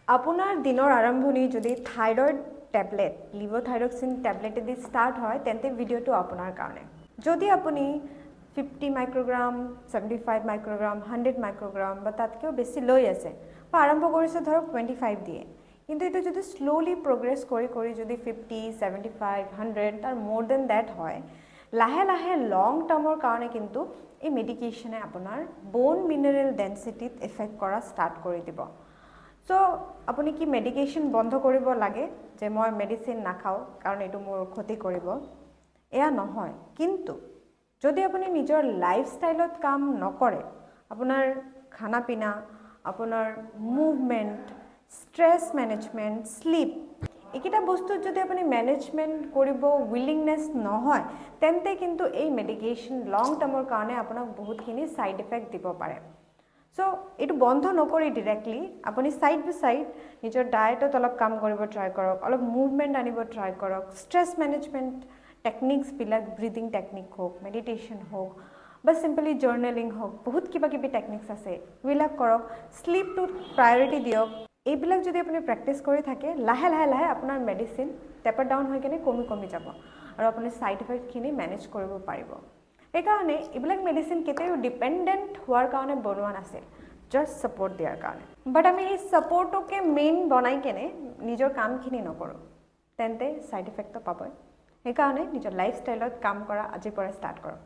আপোনাৰ দিনৰ আৰম্ভণি যদি থাইৰয়েড টেবলেট লিভোথাইৰক্সিন টেবলেটেদি ষ্টাৰ্ট হয় তেন্তে ভিডিঅ'টো আপোনাৰ কাৰণে যদি আপুনি 50 মাইক্ৰোগ্ৰাম 75 মাইক্ৰোগ্ৰাম 100 মাইক্ৰোগ্ৰাম বা তাতকৈও বেছি লৈ আছে বা আৰম্ভ কৰিছে ধৰক 25 দিয়ে কিন্তু এটা যদি স্লোলি প্ৰগ্ৰেছ কৰি কৰি যদি 50 75 100 তাৰ মোৰ দেন দ্যাট হয় লাহে লাহে লং টাৰ্মৰ কাৰণে কিন্তু এই মেডিকেশ্যনে আপোনাৰ বোন মিনাৰেল ডেন্সিটিত এফেক্ট কৰা ষ্টাৰ্ট কৰি দিব সো আপুনি কি মেডিকেশ্যন বন্ধ কৰিব লাগে যে মই মেডিসিন নাখাও কাৰণ এটো মোৰ ক্ষতি কৰিব এয়া নহয় কিন্তু যদি আপুনি নিজৰ লাইফষ্টাইলত কাম নকৰে আপোনাৰ খানা পিনা আপোনাৰ মুভমেন্ট স্ট্ৰেছ মেনেজমেন্ট স্লিপ একিটা বস্তু যদি আপুনি মেনেজমেন্ট কৰিব উইলিংনেছ নহয় তেন্তে কিন্তু এই মেডিকেশ্যন লং টাৰ্মৰ কাৰণে আপোনাক বহুতখিনি সাইড ইফেক্ট দিব পাৰে সো এটো বন্ধ নকৰি ডাইৰেক্টলি আপুনি সাইড বাই সাইড নিজৰ ডায়েটত অলপ কাম কৰিব ট্ৰাই কৰক অলপ মুভমেন্ট আনিব ট্ৰাই কৰক স্ট্ৰেছ মেনেজমেন্ট টেকনিক্স বিলাক ব্রিথিং টেকনিক হোক মেডিটেশন হোক বা সিম্পলি জার্নালিং হোক বহুত কিবা কিবি টেকনিক্স আছে বিলাক কৰক স্লিপ টু প্ৰায়োৰিটি দিয়ক এইবিলাক যদি আপুনি প্ৰেক্টিস কৰি থাকে লাহে লাহে লাহে আপোনাৰ মেডিসিন টেপাৰ ডাউন হৈ কেনে কমি যাব আৰু আপুনি সাইড ইফেক্ট খিনি মেনেজ কৰিব পাৰিব এইকাৰণে এইবিলাক মেডিসিন কেতিয়াও ডিপেন্ডেন্ট হোৱাৰ কাৰণে বনোৱা নাছিল জাস্ট সাপোৰ্ট দিয়াৰ কাৰণে বাট আমি এই সাপোৰ্টকে মেইন বনাই কেনে নিজৰ কামখিনি নকৰো তেন্তে সাইড ইফেক্ট পাবই সেইকাৰণে নিজৰ লাইফষ্টাইলত কাম কৰা আজিৰ পৰা ষ্টাৰ্ট কৰক